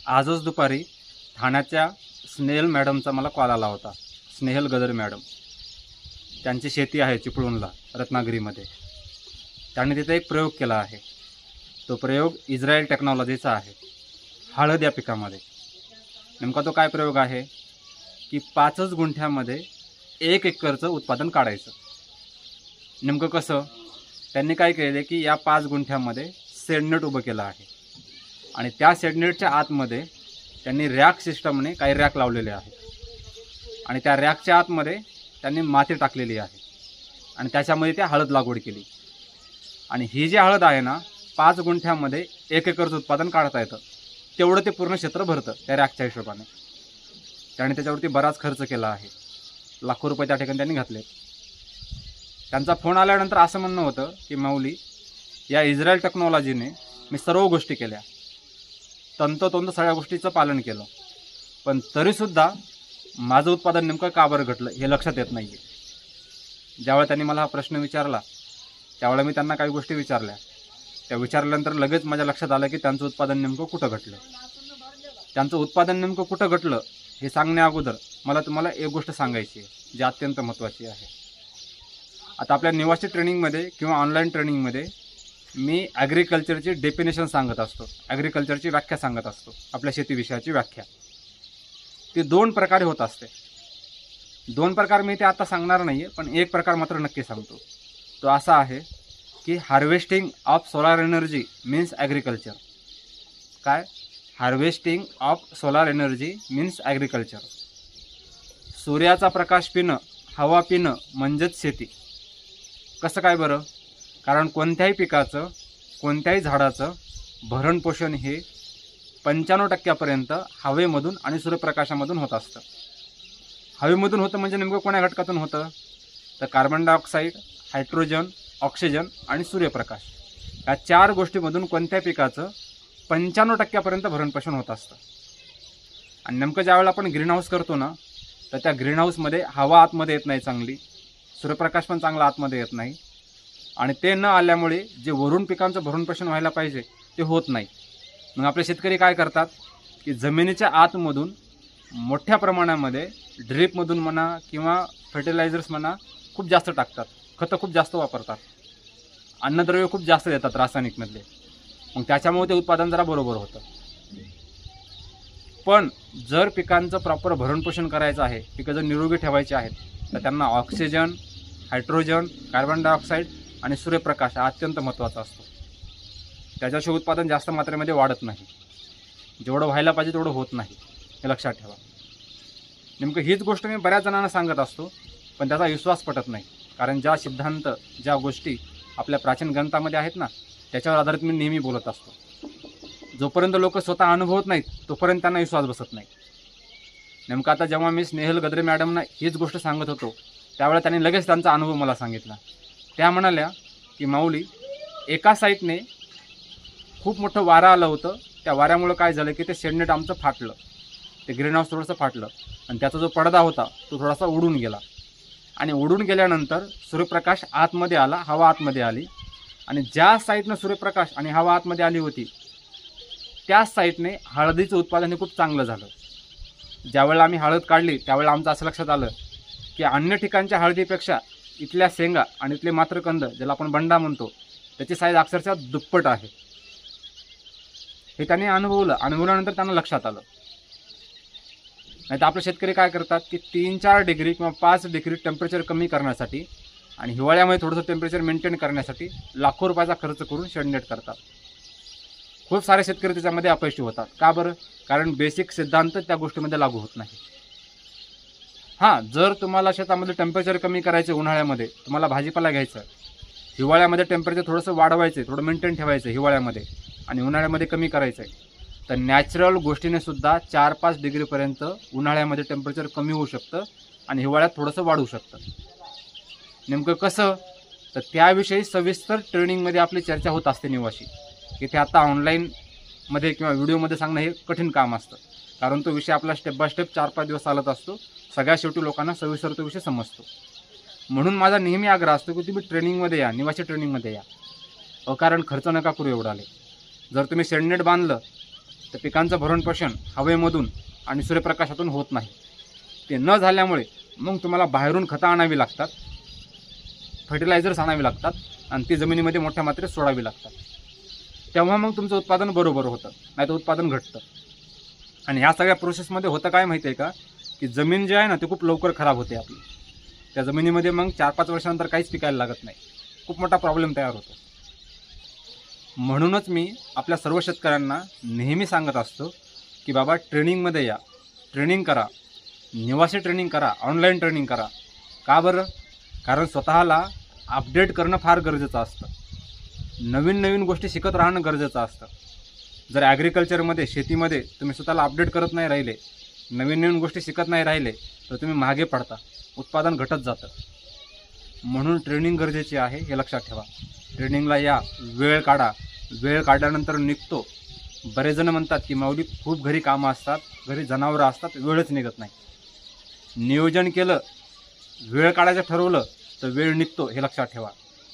आजच दुपारी ठाण्याच्या स्नेहल मॅडमचा मला कॉल आला होता. स्नेहल गदर मॅडम, त्यांची शेती आहे चिपळूणला रत्नागिरीमध्ये. त्यांनी तिथे एक प्रयोग केला आहे. तो प्रयोग इस्रायल टेक्नॉलॉजीचा आहे हळद या पिकामध्ये. नेमका तो काय प्रयोग आहे की 5 गुंठ्यामध्ये 1 एकरचं उत्पादन काढायचं. नेमकं कसं, त्यांनी काय केलं की या 5 गुंठ्यामध्ये शेडनेट उभं केलं आहे आणि त्या शेडनेटच्या आतमध्ये त्यांनी रॅक सिस्टमने काही रॅक लावलेले आहेत आणि त्या रॅकच्या आतमध्ये त्यांनी माती टाकलेली आहे आणि त्याच्यामध्ये त्या हळद लागवड केली. आणि ही जी हळद आहे ना, 5 गुंठ्यामध्ये 1 एकरचं उत्पादन काढता येतं. तेवढं ते पूर्ण क्षेत्र भरतं त्या रॅकच्या हिशोबाने. त्याने त्याच्यावरती बराच खर्च केला आहे. लाखो रुपये त्या ठिकाणी त्यांनी घातले. त्यांचा फोन आल्यानंतर असं म्हणणं होतं की माऊली, या इस्रायल टेक्नॉलॉजीने मी सर्व गोष्टी केल्या, तंतोतंत सगळ्या गोष्टीचं पालन केलं, पण तरीसुद्धा माझं उत्पादन नेमकं का बरं घटलं हे लक्षात येत नाही आहे. ज्यावेळेला त्यांनी मला हा प्रश्न विचारला त्यावेळेला मी त्यांना काही गोष्टी विचारल्या. त्या विचारल्यानंतर लगेच माझ्या लक्षात आलं की त्यांचं उत्पादन नेमकं कुठं घटलं. त्यांचं उत्पादन नेमकं कुठं घटलं हे सांगण्या अगोदर मला तुम्हाला एक गोष्ट सांगायची आहे जी अत्यंत महत्त्वाची आहे. आता आपल्या निवासी ट्रेनिंगमध्ये किंवा ऑनलाईन ट्रेनिंगमध्ये मी ॲग्रिकल्चरची डेफिनेशन सांगत असतो, ॲग्रिकल्चरची व्याख्या सांगत असतो. आपल्या शेतीविषयाची व्याख्या ती 2 प्रकारे होत असते. 2 प्रकार मी ते आता सांगणार नाही आहे, पण एक प्रकार मात्र नक्की सांगतो. तो असा आहे की harvesting of solar energy means agriculture. काय? Harvesting of solar energy means agriculture. सूर्याचा प्रकाश पिणं, हवा पिणं म्हणजेच शेती. कसं काय बरं? कारण कोणत्याही पिकाचं, कोणत्याही झाडाचं भरणपोषण हे 95% हवेमधून आणि सूर्यप्रकाशामधून होत असतं. हवेमधून होतं म्हणजे नेमकं कोण्या घटकातून होतं? तर कार्बन डायऑक्साईड, हायड्रोजन, ऑक्सिजन आणि सूर्यप्रकाश या 4 गोष्टीमधून कोणत्या पिकाचं 95% भरणपोषण होत असतं. आणि नेमकं ज्यावेळेला आपण ग्रीनहाऊस करतो ना, तर त्या ग्रीनहाऊसमध्ये हवा आतमध्ये येत नाही चांगली, सूर्यप्रकाश पण चांगला आतमध्ये येत नाही आणि ते न आल्यामुळे जे वरून पिकांचं भरणपोषण व्हायला पाहिजे ते होत नाही. मग आपले शेतकरी काय करतात की जमिनीच्या आतमधून मोठ्या प्रमाणामध्ये ड्रीपमधून म्हणा किंवा फर्टिलायझर्स म्हणा खूप जास्त टाकतात, खतं खूप जास्त वापरतात, अन्नद्रव्य खूप जास्त देतात रासायनिकमधले. मग त्याच्यामुळे ते उत्पादन जरा बरोबर होतं. पण जर पिकांचं प्रॉपर भरणपोषण करायचं आहे, पिकं जर निरोगी ठेवायची आहेत, तर त्यांना ऑक्सिजन, हायड्रोजन, कार्बन डायऑक्साईड आणि सूर्यप्रकाश हा अत्यंत महत्त्वाचा असतो. त्याच्याशिवाय उत्पादन जास्त मात्रेमध्ये वाढत नाही. जेवढं व्हायला पाहिजे तेवढं होत नाही, हे लक्षात ठेवा. नेमकं हीच गोष्ट मी बऱ्याच जणांना सांगत असतो, पण त्याचा विश्वास पटत नाही. कारण ज्या सिद्धांत, ज्या गोष्टी आपल्या प्राचीन ग्रंथामध्ये आहेत ना, त्याच्यावर आधारित मी नेहमी बोलत असतो. जोपर्यंत लोक स्वतः अनुभवत नाहीत तोपर्यंत त्यांना विश्वास बसत नाही. नेमकं आता जेव्हा मी स्नेहल गद्रे मॅडमना हीच गोष्ट सांगत होतो त्यावेळेला त्यांनी लगेच त्यांचा अनुभव मला सांगितला. त्या म्हणाल्या की माऊली, एका साईटने खूप मोठं वारं आलं होतं. त्या वाऱ्यामुळं काय झालं की ते शेडनेट आमचं फाटलं, ते ग्रीनहाऊस थोडंसं फाटलं आणि त्याचा जो पडदा होता तो थोडासा उडून गेला. आणि उडून गेल्यानंतर सूर्यप्रकाश आतमध्ये आला, हवा आतमध्ये आली आणि ज्या साईटनं सूर्यप्रकाश आणि हवा आतमध्ये आली होती त्याच साईटने हळदीचं उत्पादन हे खूप चांगलं झालं. ज्यावेळेला आम्ही हळद काढली त्यावेळेला आमचं असं लक्षात आलं की अन्य ठिकाणच्या हळदीपेक्षा इथल्या शेंगा आणि इथले मात्रकंद, ज्याला आपण बंडा म्हणतो, त्याची साईज अक्षरशः दुप्पट आहे. हे त्यांनी अनुभवल्यानंतर त्यांना लक्षात आलं. नाही तर आपले शेतकरी काय करतात की 3-4 डिग्री किंवा 5 डिग्री टेम्परेचर कमी करण्यासाठी आणि हिवाळ्यामध्ये थोडंसं टेम्परेचर मेंटेन करण्यासाठी लाखो रुपयाचा खर्च करून शेडनेट करतात. खूप सारे शेतकरी त्याच्यामध्ये अपयशी होतात. का बरं? कारण बेसिक सिद्धांत त्या गोष्टीमध्ये लागू होत नाही. हां, जर तुम्हाला शेतामध्ये टेम्परेचर कमी करायचं, उन्हाळ्यामध्ये तुम्हाला भाजीपाला घ्यायचं, हिवाळ्यामध्ये टेम्परेचर थोडंसं वाढवायचं आहे, थोडं मेंटेन ठेवायचं हिवाळ्यामध्ये आणि उन्हाळ्यामध्ये कमी करायचं आहे, तर नॅचरल गोष्टीने सुद्धा 4-5 डिग्रीपर्यंत उन्हाळ्यामध्ये टेम्परेचर कमी होऊ शकतं आणि हिवाळ्यात थोडंसं वाढू शकतं. नेमकं कसं? तर त्याविषयी सविस्तर ट्रेनिंगमध्ये आपली चर्चा होत असते निवासी. की ते आता ऑनलाईनमध्ये किंवा व्हिडिओमध्ये सांगणं हे कठीण काम असतं, कारण तो विषय आपला स्टेप बाय स्टेप 4-5 दिवस चालत असतो. सगळ्या शेवटी लोकांना सविस्तर तो विषय समजतो. म्हणून माझा नेहमी आग्रह असतो की तुम्ही ट्रेनिंगमध्ये या, निवासी ट्रेनिंगमध्ये या. कारण खर्च नका करू एवढा आले. जर तुम्ही शेडनेट बांधलं तर पिकांचं भरणपोषण हवेमधून आणि सूर्यप्रकाशातून होत नाही. ते न झाल्यामुळे मग तुम्हाला बाहेरून खतं आणावी लागतात, फर्टिलायझर्स आणावी लागतात आणि ती जमिनीमध्ये मोठ्या मात्रेत सोडावी लागतात. तेव्हा मग तुमचं उत्पादन बरोबर होतं, नाही तर उत्पादन घटतं. आणि ह्या सगळ्या प्रोसेसमध्ये होतं काय माहिती आहे का, की जमीन जी आहे ना ती खूप लवकर खराब होते आपली. त्या जमिनीमध्ये मग 4-5 वर्षानंतर काहीच पिकायला लागत नाही. खूप मोठा प्रॉब्लेम तयार होतो. म्हणूनच मी आपल्या सर्व शेतकऱ्यांना नेहमी सांगत असतो की बाबा ट्रेनिंगमध्ये या, ट्रेनिंग करा, निवासी ट्रेनिंग करा, ऑनलाईन ट्रेनिंग करा. का बरं? कारण स्वतःला अपडेट करणं फार गरजेचं असतं. नवीन नवीन गोष्टी शिकत राहणं गरजेचं असतं. जर ॲग्रिकल्चरमध्ये, शेतीमध्ये तुम्ही स्वतःला अपडेट करत नाही राहिले, नवीन नवीन गोष्टी शिकत नाही राहिले, तर तुम्ही मागे पडता, उत्पादन घटत जातं. म्हणून ट्रेनिंग गरजेची आहे, हे लक्षात ठेवा. ट्रेनिंगला या, वेळ काढा. वेळ काढल्यानंतर निघतो. बरेच जण म्हणतात की माऊली खूप घरी कामं असतात, घरी जनावरं असतात, वेळच निघत नाही. नियोजन केलं, वेळ काढायचं ठरवलं तर वेळ निघतो, हे लक्षात ठेवा.